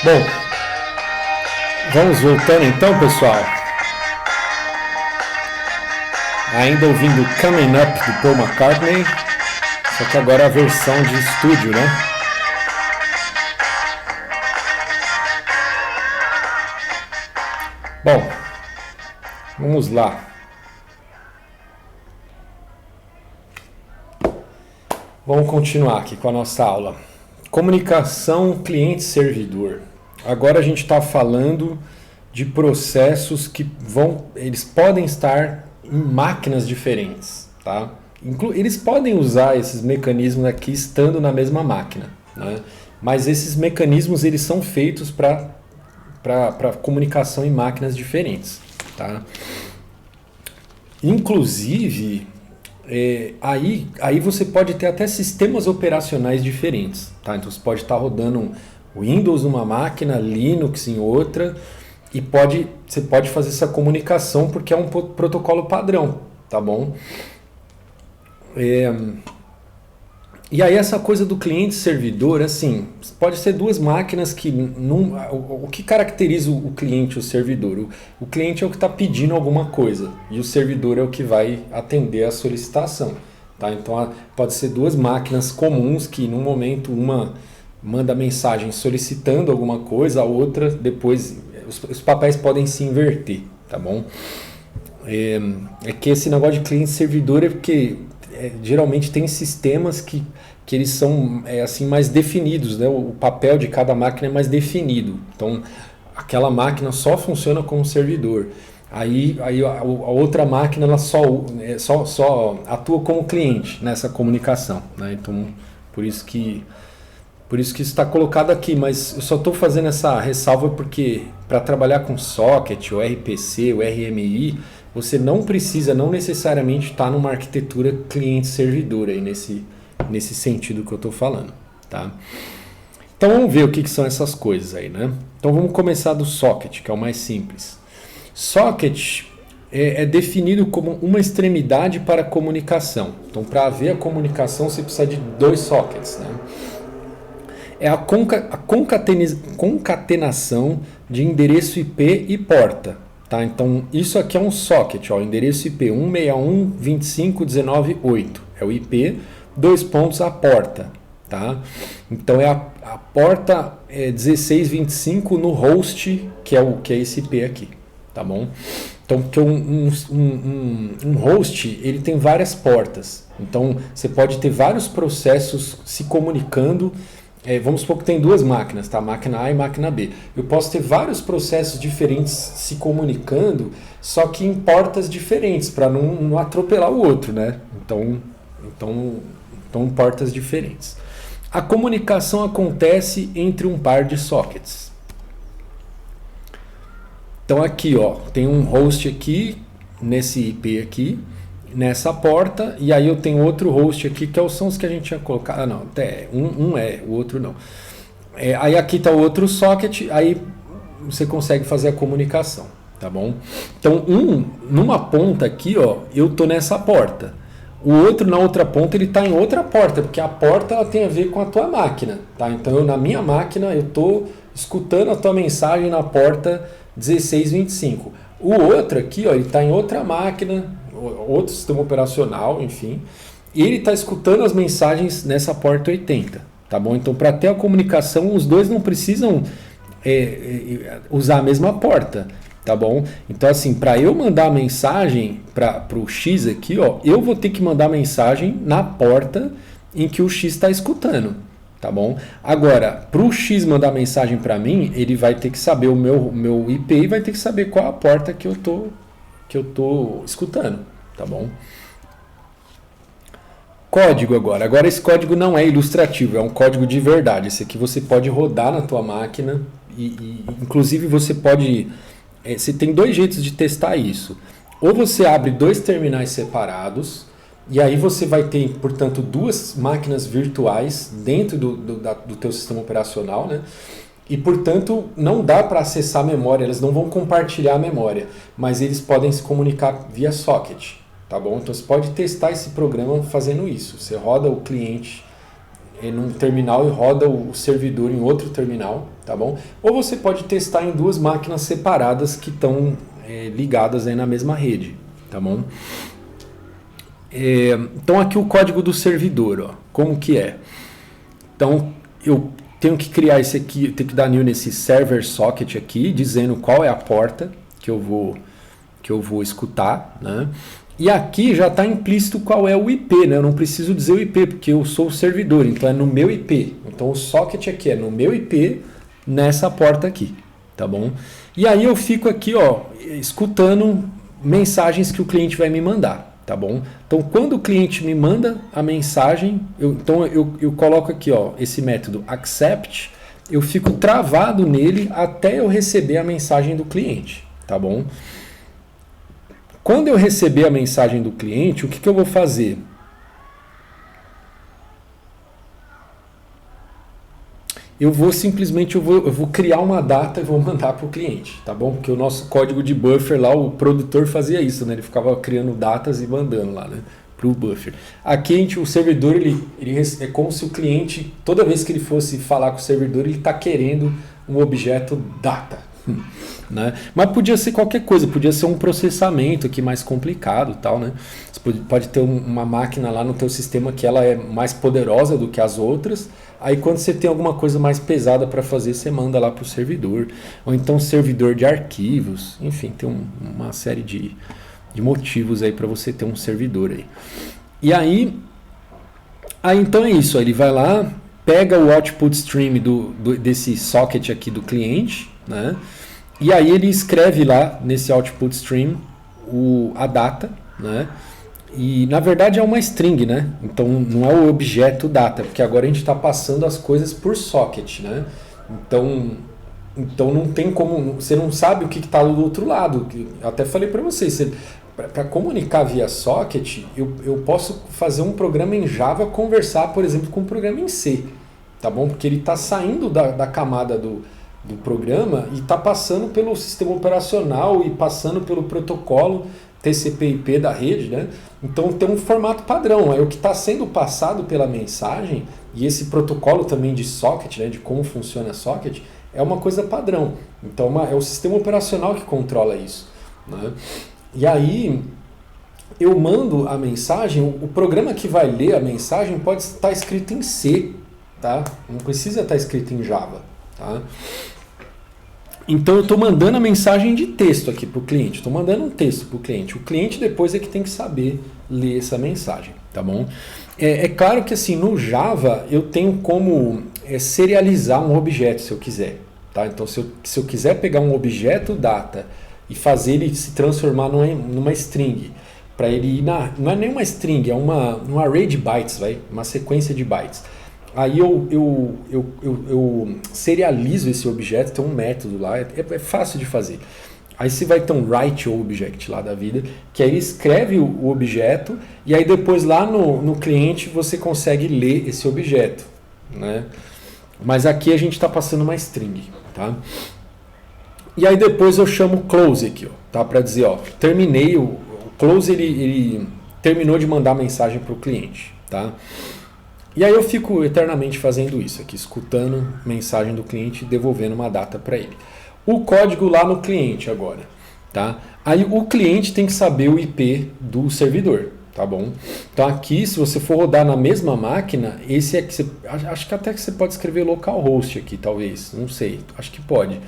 Bom, vamos voltando então, pessoal. Ainda ouvindo Coming Up do Paul McCartney, só que agora a versão de estúdio, né? Bom, vamos lá. Vamos continuar aqui com a nossa aula. Comunicação cliente-servidor. Agora a gente está falando de processos que eles podem estar em máquinas diferentes, tá? Eles podem usar esses mecanismos aqui estando na mesma máquina, né? Mas esses mecanismos eles são feitos para comunicação em máquinas diferentes, tá? Inclusive, aí você pode ter até sistemas operacionais diferentes, tá? Então você pode estar rodando Windows numa máquina, Linux em outra, e você pode fazer essa comunicação porque é um protocolo padrão, tá bom? E aí essa coisa do cliente-servidor, assim, pode ser duas máquinas que... o que caracteriza o cliente e o servidor? O cliente é o que está pedindo alguma coisa e o servidor é o que vai atender a solicitação, tá? Então pode ser duas máquinas comuns que num momento uma manda mensagem solicitando alguma coisa, a outra depois... Os papéis podem se inverter, tá bom? É que esse negócio de cliente-servidor é porque geralmente tem sistemas que eles são assim mais definidos, né? O papel de cada máquina é mais definido. Então, aquela máquina só funciona como servidor. Aí a outra máquina ela só atua como cliente nessa comunicação, né? Então, por isso que isso está colocado aqui, mas eu só estou fazendo essa ressalva porque para trabalhar com socket, o RPC, o RMI, você não necessariamente estar numa arquitetura cliente-servidor aí nesse sentido que eu estou falando, tá? Então vamos ver o que são essas coisas aí, né? Então vamos começar do socket, que é o mais simples. Socket é definido como uma extremidade para a comunicação. Então para haver a comunicação você precisa de dois sockets, né? É a concatenação de endereço IP e porta, tá? Então isso aqui é um socket, ó, endereço IP 161.25.19.8 é o IP, dois pontos a porta, tá? Então é a porta 1625 no host, que é esse IP aqui, tá bom? Então porque um host ele tem várias portas, então você pode ter vários processos se comunicando. Vamos supor que tem duas máquinas, tá? Máquina A e máquina B. Eu posso ter vários processos diferentes se comunicando, só que em portas diferentes, para não atropelar o outro, né? Então, portas diferentes. A comunicação acontece entre um par de sockets. Então aqui, ó, tem um host aqui, nesse IP aqui, nessa porta, e aí eu tenho outro host aqui, que são os que a gente tinha colocado. Ah, não, o outro não. Aí aqui está o outro socket, aí você consegue fazer a comunicação, tá bom? Então, numa ponta aqui, ó, eu tô nessa porta. O outro, na outra ponta, ele está em outra porta, porque a porta ela tem a ver com a tua máquina, tá? Então, na minha máquina, eu tô escutando a tua mensagem na porta 1625. O outro aqui, ó, ele está em outra máquina, outro sistema operacional, enfim, e ele está escutando as mensagens nessa porta 80, tá bom? Então, para ter a comunicação, os dois não precisam usar a mesma porta, tá bom? Então, assim, para eu mandar a mensagem para o X aqui, ó, eu vou ter que mandar a mensagem na porta em que o X está escutando, tá bom? Agora, para o X mandar mensagem para mim, ele vai ter que saber o meu IP e vai ter que saber qual a porta que eu tô escutando, tá bom? Código agora. Agora esse código não é ilustrativo, é um código de verdade. Esse aqui você pode rodar na tua máquina e inclusive você pode... Você tem dois jeitos de testar isso. Ou você abre dois terminais separados e aí você vai ter, portanto, duas máquinas virtuais dentro do teu sistema operacional, né? E, portanto, não dá para acessar a memória, eles não vão compartilhar a memória, mas eles podem se comunicar via socket, tá bom? Então você pode testar esse programa fazendo isso. Você roda o cliente num terminal e roda o servidor em outro terminal, tá bom? Ou você pode testar em duas máquinas separadas que estão ligadas aí na mesma rede, tá bom? Então aqui o código do servidor, ó, como que é? Então eu tenho que criar esse aqui, tenho que dar new nesse server socket aqui, dizendo qual é a porta que eu vou escutar, né? E aqui já está implícito qual é o IP, né? Eu não preciso dizer o IP, porque eu sou o servidor, então é no meu IP. Então o socket aqui é no meu IP, nessa porta aqui, tá bom? E aí eu fico aqui, ó, escutando mensagens que o cliente vai me mandar, tá bom? Então quando o cliente me manda a mensagem, eu coloco aqui, ó, esse método accept, eu fico travado nele até eu receber a mensagem do cliente, tá bom? Quando eu receber a mensagem do cliente, o que eu vou fazer? Eu vou simplesmente eu vou criar uma data e vou mandar para o cliente, tá bom? Porque o nosso código de buffer lá, o produtor fazia isso, né? Ele ficava criando datas e mandando lá, né? Para o buffer. Aqui o servidor, ele é como se o cliente, toda vez que ele fosse falar com o servidor, ele está querendo um objeto data. Né? Mas podia ser qualquer coisa, podia ser um processamento aqui mais complicado, tal, né? Você pode ter uma máquina lá no teu sistema que ela é mais poderosa do que as outras. Aí quando você tem alguma coisa mais pesada para fazer, você manda lá para o servidor, ou então servidor de arquivos, enfim, tem uma série de motivos aí para você ter um servidor aí. E aí então é isso, ele vai lá, pega o output stream desse socket aqui do cliente, né? E aí ele escreve lá nesse output stream a data, né? E na verdade é uma string, né? Então não é o objeto data, porque agora a gente está passando as coisas por socket, né? Então não tem como, você não sabe o que está do outro lado. Eu até falei para vocês, para comunicar via socket, eu posso fazer um programa em Java conversar, por exemplo, com um programa em C, tá bom? Porque ele está saindo da camada do programa e está passando pelo sistema operacional e passando pelo protocolo TCP/IP da rede, né? Então tem um formato padrão, é o que está sendo passado pela mensagem, e esse protocolo também de socket, né, de como funciona a socket, é uma coisa padrão. Então é o sistema operacional que controla isso, né? E aí eu mando a mensagem, o programa que vai ler a mensagem pode estar escrito em C, tá? Não precisa estar escrito em Java, tá? Então eu estou mandando a mensagem de texto aqui para o cliente, estou mandando um texto para o cliente. O cliente depois é que tem que saber ler essa mensagem, tá bom? É claro que assim, no Java eu tenho como serializar um objeto se eu quiser, tá? Então se eu quiser pegar um objeto data e fazer ele se transformar numa string, para ele ir não é nem uma string, é um array de bytes, uma sequência de bytes. Aí eu serializo esse objeto, tem um método lá, é fácil de fazer. Aí você vai ter um write object lá da vida, que aí ele escreve o objeto, e aí depois lá no cliente você consegue ler esse objeto, né? Mas aqui a gente está passando uma string, tá? E aí depois eu chamo close aqui, ó, tá? Para dizer, ó, terminei, o close ele terminou de mandar mensagem para o cliente, tá? E aí eu fico eternamente fazendo isso aqui, escutando mensagem do cliente e devolvendo uma data para ele. O código lá no cliente agora, tá? Aí o cliente tem que saber o IP do servidor, tá bom? Então aqui, se você for rodar na mesma máquina, esse é que você, acho que até que você pode escrever localhost aqui, talvez, não sei, acho que pode.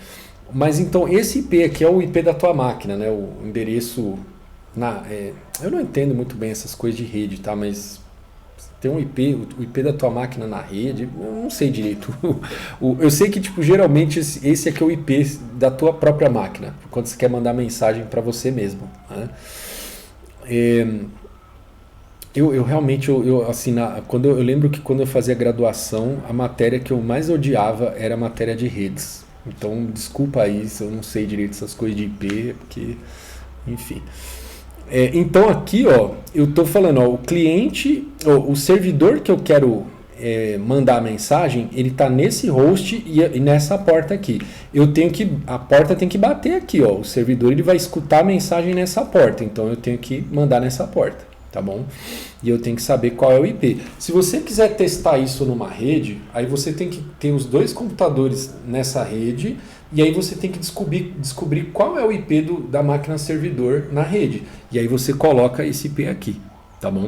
Mas então esse IP aqui é o IP da tua máquina, né? O endereço eu não entendo muito bem essas coisas de rede, tá? Mas tem um IP, o IP da tua máquina na rede, eu não sei direito. Eu sei que tipo, geralmente esse aqui é o IP da tua própria máquina, quando você quer mandar mensagem para você mesmo, né? Eu realmente, assim, eu lembro que quando eu fazia graduação, a matéria que eu mais odiava era a matéria de redes. Então, desculpa aí se eu não sei direito essas coisas de IP, porque, enfim. Então aqui, ó, eu estou falando, ó, o cliente, o servidor que eu quero mandar a mensagem, ele está nesse host e nessa porta aqui. A porta tem que bater aqui, ó. O servidor ele vai escutar a mensagem nessa porta, então eu tenho que mandar nessa porta, tá bom? E eu tenho que saber qual é o IP. Se você quiser testar isso numa rede, aí você tem que ter os dois computadores nessa rede e aí você tem que descobrir qual é o IP da máquina servidor na rede. E aí você coloca esse IP aqui, tá bom?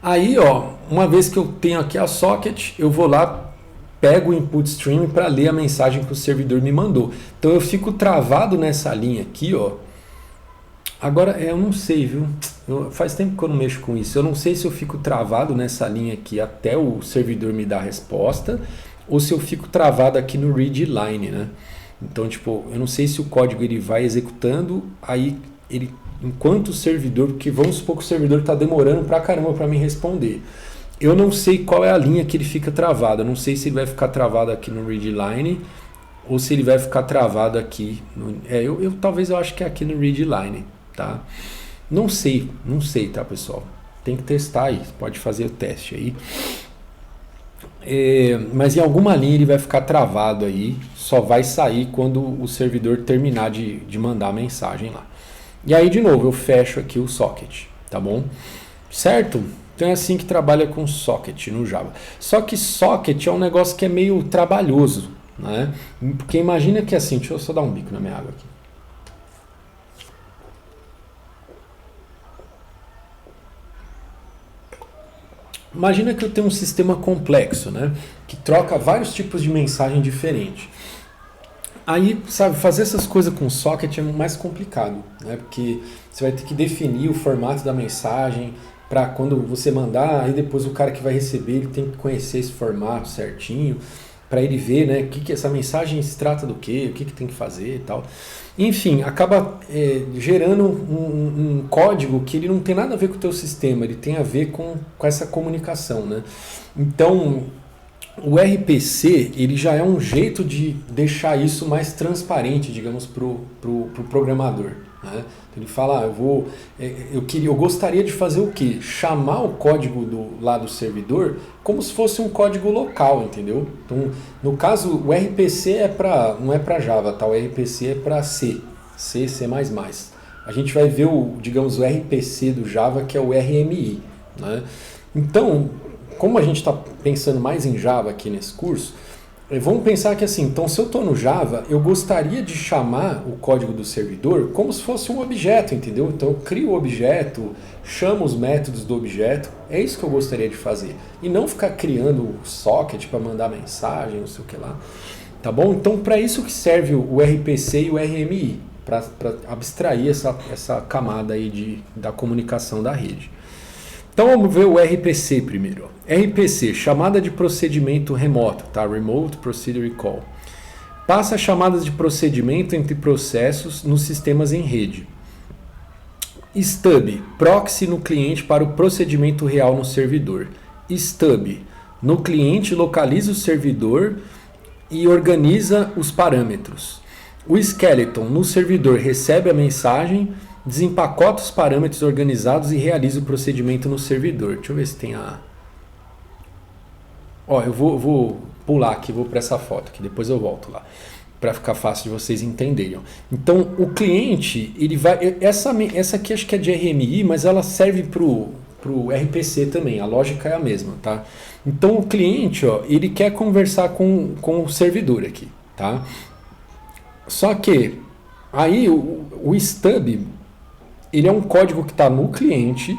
Aí, ó, uma vez que eu tenho aqui a socket, eu vou lá, pego o input stream para ler a mensagem que o servidor me mandou. Então eu fico travado nessa linha aqui, ó. Agora, eu não sei, viu? Faz tempo que eu não mexo com isso. Eu não sei se eu fico travado nessa linha aqui até o servidor me dar a resposta ou se eu fico travado aqui no read line, né? Então, tipo, eu não sei se o código ele vai executando, aí ele, enquanto o servidor, porque vamos supor que o servidor está demorando pra caramba para me responder. Eu não sei qual é a linha que ele fica travado. Eu não sei se ele vai ficar travado aqui no read line ou se ele vai ficar travado aqui. Talvez eu acho que é aqui no read line, tá? Não sei, tá, pessoal? Tem que testar aí, pode fazer o teste aí. Mas em alguma linha ele vai ficar travado aí, só vai sair quando o servidor terminar de mandar a mensagem lá. E aí, de novo, eu fecho aqui o socket, tá bom? Certo? Então é assim que trabalha com socket no Java. Só que socket é um negócio que é meio trabalhoso, né? Porque imagina que assim, deixa eu só dar um bico na minha água aqui. Imagina que eu tenho um sistema complexo, né? Que troca vários tipos de mensagem diferentes. Aí, sabe, fazer essas coisas com socket é mais complicado, né? Porque você vai ter que definir o formato da mensagem para quando você mandar, aí depois o cara que vai receber, ele tem que conhecer esse formato certinho, para ele ver, né, que essa mensagem se trata do quê, o que tem que fazer e tal. Enfim, acaba gerando um código que ele não tem nada a ver com o teu sistema, ele tem a ver com essa comunicação, né? Então, o RPC ele já é um jeito de deixar isso mais transparente, digamos, pro programador, né? Ele fala, eu gostaria de fazer o quê? Chamar o código lá do servidor como se fosse um código local, entendeu? Então, no caso, o RPC não é para Java, tá? O RPC é para C, C++. A gente vai ver o RPC do Java, que é o RMI, né? Então, como a gente está pensando mais em Java aqui nesse curso, vamos pensar que assim, então se eu estou no Java, eu gostaria de chamar o código do servidor como se fosse um objeto, entendeu? Então eu crio o objeto, chamo os métodos do objeto, é isso que eu gostaria de fazer. E não ficar criando socket para mandar mensagem, não sei o que lá. Tá bom? Então para isso que serve o RPC e o RMI, para abstrair essa camada aí da comunicação da rede. Então vamos ver o RPC primeiro. RPC, chamada de procedimento remoto, tá? Remote Procedure Call. Passa chamadas de procedimento entre processos nos sistemas em rede. Stub, proxy no cliente para o procedimento real no servidor. Stub, no cliente localiza o servidor e organiza os parâmetros. O skeleton, no servidor, recebe a mensagem, desempacota os parâmetros organizados e realiza o procedimento no servidor. Deixa eu ver se tem a... eu vou pular aqui, vou para essa foto, que depois eu volto lá, para ficar fácil de vocês entenderem. Então, o cliente, ele vai... Essa aqui acho que é de RMI, mas ela serve para o RPC também, a lógica é a mesma, tá? Então, o cliente, ele quer conversar com o servidor aqui, tá? Só que, aí, o stub... ele é um código que está no cliente,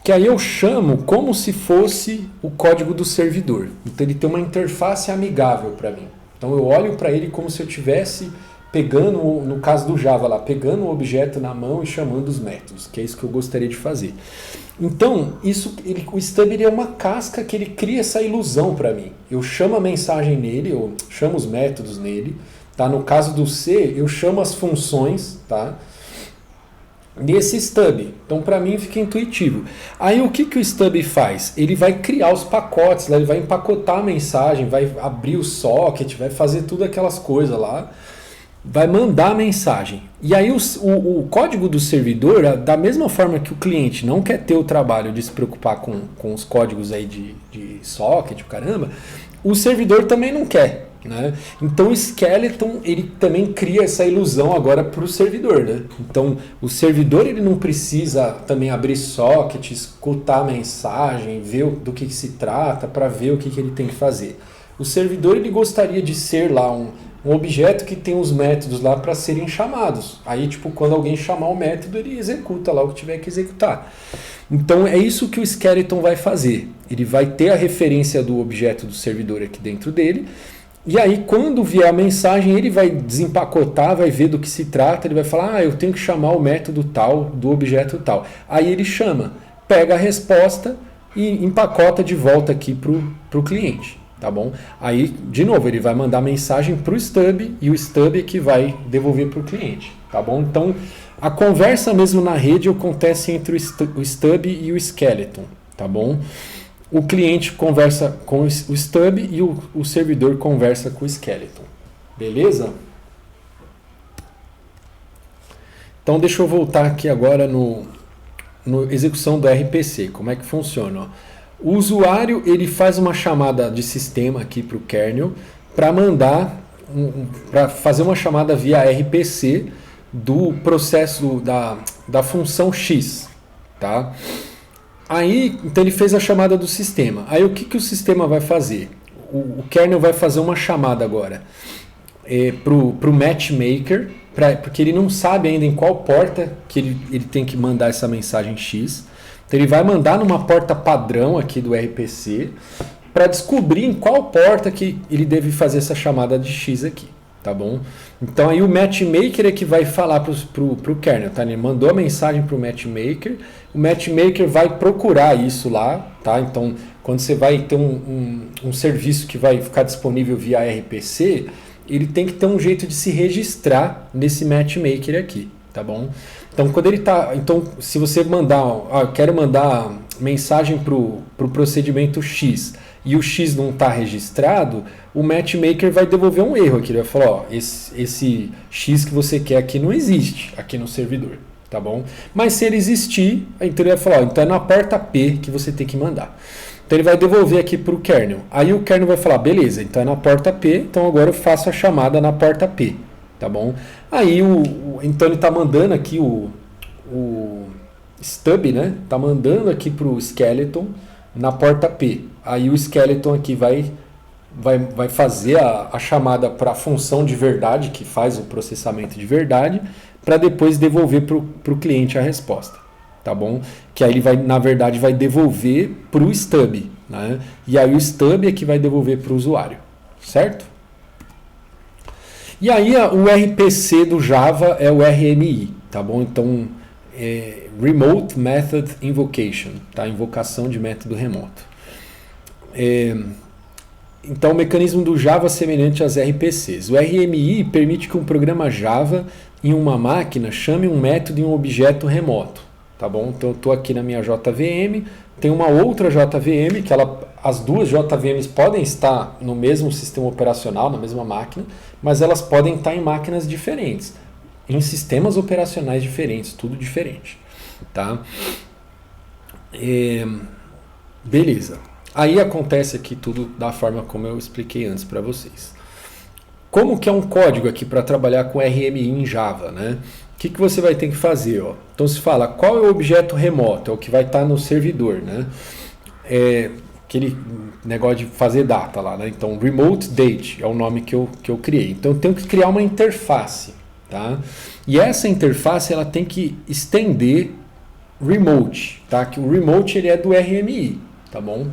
que aí eu chamo como se fosse o código do servidor. Então ele tem uma interface amigável para mim. Então eu olho para ele como se eu estivesse pegando, no caso do Java lá, pegando o objeto na mão e chamando os métodos, que é isso que eu gostaria de fazer. Então o stub ele é uma casca que ele cria essa ilusão para mim. Eu chamo a mensagem nele, eu chamo os métodos nele. Tá? No caso do C, eu chamo as funções, tá? Nesse stub. Então, para mim, fica intuitivo. Aí, o que o stub faz? Ele vai criar os pacotes, ele vai empacotar a mensagem, vai abrir o socket, vai fazer tudo aquelas coisas lá, vai mandar a mensagem. E aí, o código do servidor, da mesma forma que o cliente não quer ter o trabalho de se preocupar com os códigos aí de socket, caramba, o servidor também não quer. né? Então o skeleton ele também cria essa ilusão agora para o servidor, né? Então o servidor ele não precisa também abrir socket, escutar a mensagem, ver do que se trata para ver o que ele tem que fazer. O servidor ele gostaria de ser lá um objeto que tem os métodos lá para serem chamados. Aí tipo quando alguém chamar o método ele executa lá o que tiver que executar. Então é isso que o skeleton vai fazer. Ele vai ter a referência do objeto do servidor aqui dentro dele. E aí, quando vier a mensagem, ele vai desempacotar, vai ver do que se trata, ele vai falar, eu tenho que chamar o método tal, do objeto tal. Aí ele chama, pega a resposta e empacota de volta aqui para o cliente, tá bom? Aí, de novo, ele vai mandar mensagem para o stub e o stub é que vai devolver para o cliente, tá bom? Então, a conversa mesmo na rede acontece entre o stub e o skeleton, tá bom? O cliente conversa com o stub e o servidor conversa com o skeleton. Beleza? Então deixa eu voltar aqui agora no execução do RPC. Como é que funciona? Ó. O usuário ele faz uma chamada de sistema aqui para o kernel para mandar, para fazer uma chamada via RPC do processo da função X. Tá? Aí, então ele fez a chamada do sistema. Aí o que o sistema vai fazer? O kernel vai fazer uma chamada agora para o matchmaker, porque ele não sabe ainda em qual porta que ele tem que mandar essa mensagem X. Então ele vai mandar numa porta padrão aqui do RPC para descobrir em qual porta que ele deve fazer essa chamada de X aqui. Tá bom? Então aí o matchmaker é que vai falar pro kernel, tá? Ele mandou a mensagem pro matchmaker, o matchmaker vai procurar isso lá, tá? Então quando você vai ter um serviço que vai ficar disponível via RPC, ele tem que ter um jeito de se registrar nesse matchmaker aqui, tá bom? Então quando ele tá, então se você mandar, eu quero mandar mensagem pro procedimento X e o X não está registrado, o matchmaker vai devolver um erro aqui. Ele vai falar, esse X que você quer aqui não existe aqui no servidor, tá bom? Mas se ele existir, então ele vai falar, então é na porta P que você tem que mandar. Então ele vai devolver aqui para o kernel. Aí o kernel vai falar, beleza, então é na porta P, então agora eu faço a chamada na porta P, tá bom? Aí então ele está mandando aqui o stub, né? Está mandando aqui para o skeleton na porta P. Aí o skeleton aqui vai fazer a chamada para a função de verdade, que faz o processamento de verdade, para depois devolver para o cliente a resposta, tá bom? Que aí ele vai, na verdade, vai devolver para o stub, né? E aí o stub é que vai devolver para o usuário, certo? E aí o RPC do Java é o RMI, tá bom? Então, Remote Method Invocation, tá? Invocação de método remoto. Então, o mecanismo do Java é semelhante às RPCs. O RMI permite que um programa Java em uma máquina chame um método em um objeto remoto, tá bom? Então, eu estou aqui na minha JVM, tem uma outra JVM, que as duas JVMs podem estar no mesmo sistema operacional, na mesma máquina, mas elas podem estar em máquinas diferentes, em sistemas operacionais diferentes, tudo diferente, tá? Beleza. Aí acontece aqui tudo da forma como eu expliquei antes para vocês. Como que é um código aqui para trabalhar com RMI em Java, né? O que você vai ter que fazer? Ó? Então se fala, qual é o objeto remoto? É o que vai estar no servidor, né? Aquele negócio de fazer data lá, né? Então remote date é o nome que eu criei. Então eu tenho que criar uma interface, tá? E essa interface ela tem que estender remote, tá? Que o remote ele é do RMI, tá bom?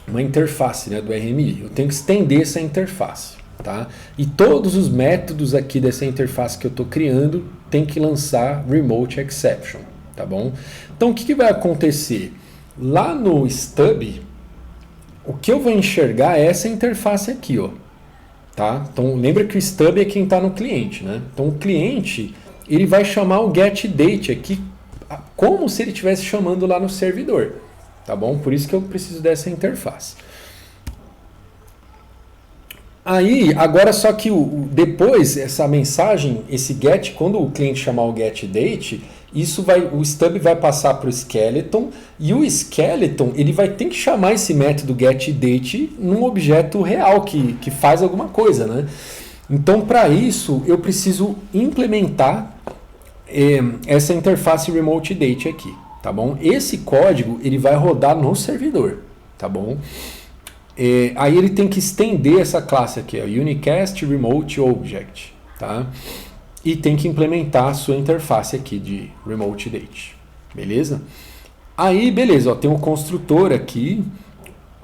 Uma interface, né, do RMI. Eu tenho que estender essa interface, tá? E todos os métodos aqui dessa interface que eu estou criando tem que lançar remote exception, tá bom? Então o que vai acontecer? Lá no stub, o que eu vou enxergar é essa interface aqui, ó. Tá? Então lembra que o stub é quem está no cliente, né? Então o cliente ele vai chamar o getDate aqui como se ele estivesse chamando lá no servidor, tá bom? Por isso que eu preciso dessa interface. Aí agora só que depois essa mensagem, esse get, quando o cliente chamar o getDate, o stub vai passar para o skeleton, e o skeleton ele vai ter que chamar esse método getDate num objeto real que faz alguma coisa, né? Então, para isso, eu preciso implementar essa interface remoteDate aqui, tá bom? Esse código ele vai rodar no servidor, tá bom? Aí ele tem que estender essa classe aqui, ó, Unicast Remote Object, tá? E tem que implementar a sua interface aqui de remoteDate, beleza? Aí, beleza, ó, tem um construtor aqui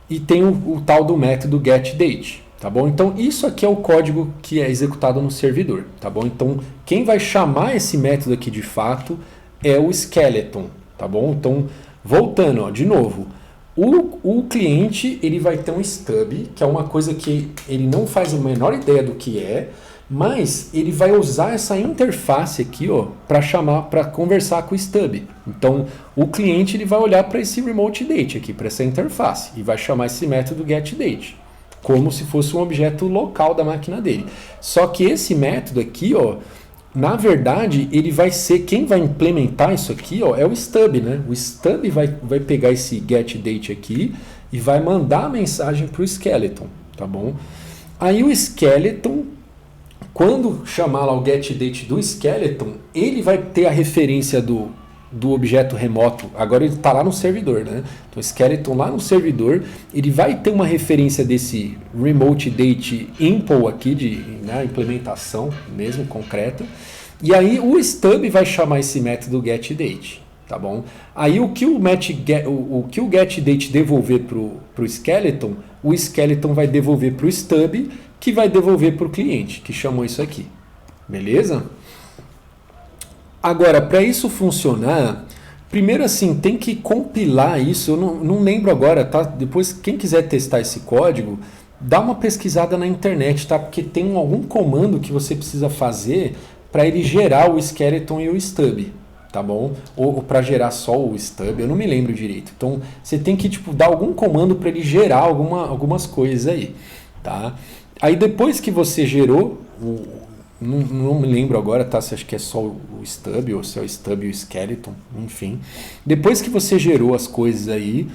e tem o tal do método getDate, tá bom? Então, isso aqui é o código que é executado no servidor, tá bom? Então, quem vai chamar esse método aqui de fato é o skeleton, tá bom? Então, voltando, ó, de novo, o cliente ele vai ter um stub, que é uma coisa que ele não faz a menor ideia do que é, mas ele vai usar essa interface aqui, ó, para conversar com o stub. Então, o cliente ele vai olhar para esse remoteDate aqui, para essa interface, e vai chamar esse método getDate, como se fosse um objeto local da máquina dele. Só que esse método aqui, ó, na verdade, ele vai ser, quem vai implementar isso aqui, ó, é o stub, né? O stub vai pegar esse getDate aqui e vai mandar a mensagem para o skeleton, tá bom? Aí o skeleton, quando chamar lá o getDate do skeleton, ele vai ter a referência do objeto remoto. Agora ele está lá no servidor, né? Então o skeleton lá no servidor, ele vai ter uma referência desse remoteDate impl aqui, né, implementação mesmo, concreta. E aí o stub vai chamar esse método getDate, tá bom? Aí o que o getDate devolver para o skeleton vai devolver para o stub, que vai devolver para o cliente, que chamou isso aqui. Beleza? Agora, para isso funcionar, primeiro assim, tem que compilar isso. Eu não lembro agora, tá? Depois, quem quiser testar esse código, dá uma pesquisada na internet, tá? Porque tem algum comando que você precisa fazer para ele gerar o skeleton e o stub, tá bom? Ou para gerar só o stub, eu não me lembro direito. Então, você tem que dar algum comando para ele gerar algumas coisas aí, tá? Aí depois que você gerou, não me lembro agora, tá? Se acho que é só o stub, ou se é o stub e o skeleton, enfim. Depois que você gerou as coisas aí,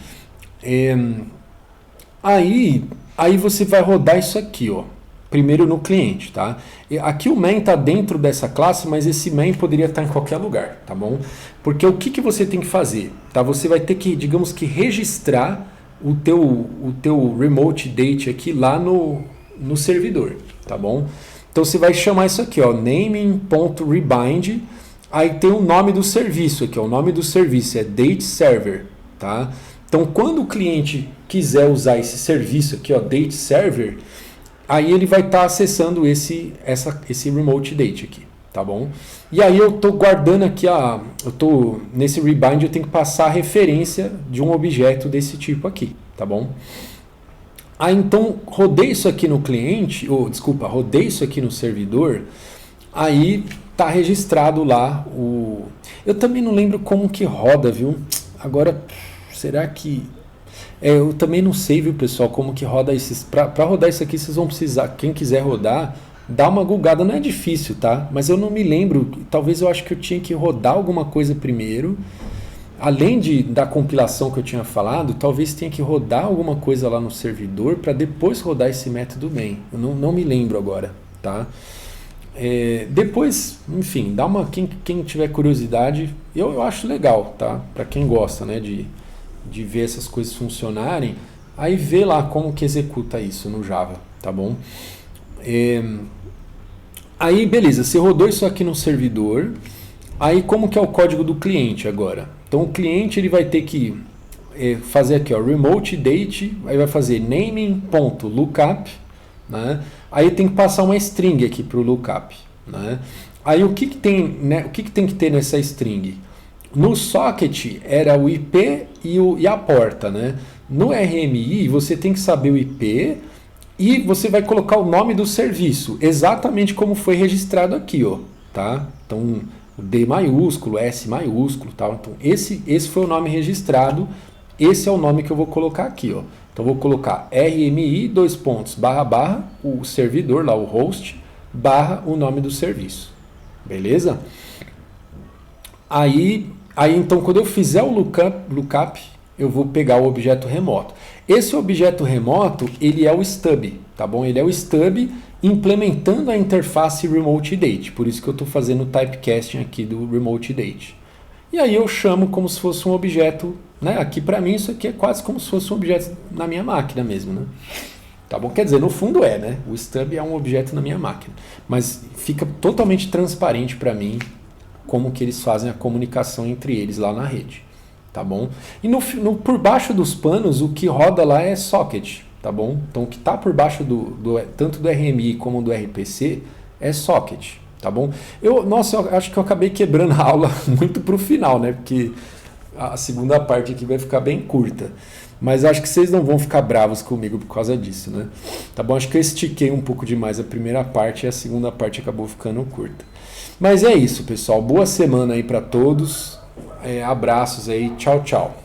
aí você vai rodar isso aqui, ó. Primeiro no cliente, tá? Aqui o main está dentro dessa classe, mas esse main poderia estar em qualquer lugar, tá bom? Porque o que você tem que fazer, tá? Você vai ter que, digamos que, registrar o teu remoteDate aqui lá no servidor, tá bom? Então você vai chamar isso aqui, ó, naming.rebind, aí tem o nome do serviço aqui, ó, o nome do serviço é date server, tá? Então quando o cliente quiser usar esse serviço aqui, ó, date server, aí ele vai estar acessando esse remoteDate aqui, tá bom? E aí eu estou guardando aqui, nesse rebind eu tenho que passar a referência de um objeto desse tipo aqui, tá bom? Aí então rodei isso aqui no cliente, rodei isso aqui no servidor, aí tá registrado lá eu também não lembro como que roda, viu? Agora, será que... eu também não sei, viu, pessoal, como que roda esses... Para rodar isso aqui, vocês vão precisar, quem quiser rodar, dá uma googada, não é difícil, tá? Mas eu não me lembro, talvez eu acho que eu tinha que rodar alguma coisa primeiro, além da compilação que eu tinha falado, talvez tenha que rodar alguma coisa lá no servidor para depois rodar esse método main. Eu não me lembro agora, tá? Depois, enfim, quem tiver curiosidade, eu acho legal, tá? Para quem gosta, né, de ver essas coisas funcionarem, aí vê lá como que executa isso no Java, tá bom? Aí, beleza, você rodou isso aqui no servidor, aí como que é o código do cliente agora? Então o cliente ele vai ter que fazer aqui, ó, remoteDate, aí vai fazer naming.lookup, né? Aí tem que passar uma string aqui para o lookup, né? Aí o que tem, né? O que tem que ter nessa string? No socket era o IP e a porta, né? No RMI você tem que saber o IP e você vai colocar o nome do serviço, exatamente como foi registrado aqui, ó, tá? Então D maiúsculo, S maiúsculo, tal. Então esse foi o nome registrado, esse é o nome que eu vou colocar aqui, ó. Então vou colocar RMI // o servidor lá, o host, / o nome do serviço. Beleza? Aí então quando eu fizer o lookup, eu vou pegar o objeto remoto. Esse objeto remoto, ele é o stub, tá bom? Ele é o stub implementando a interface remote date. Por isso que eu estou fazendo o typecasting aqui do remote date. E aí eu chamo como se fosse um objeto, né? Aqui para mim isso aqui é quase como se fosse um objeto na minha máquina mesmo, né? Tá bom? Quer dizer, no fundo é, né? O stub é um objeto na minha máquina. Mas fica totalmente transparente para mim como que eles fazem a comunicação entre eles lá na rede. Tá bom? E por baixo dos panos, o que roda lá é socket, tá bom? Então o que está por baixo tanto do RMI como do RPC é socket, tá bom? Eu acho que eu acabei quebrando a aula muito pro final, né? Porque a segunda parte aqui vai ficar bem curta. Mas acho que vocês não vão ficar bravos comigo por causa disso, né? Tá bom? Acho que eu estiquei um pouco demais a primeira parte e a segunda parte acabou ficando curta. Mas é isso, pessoal. Boa semana aí para todos. Abraços aí. Tchau, tchau.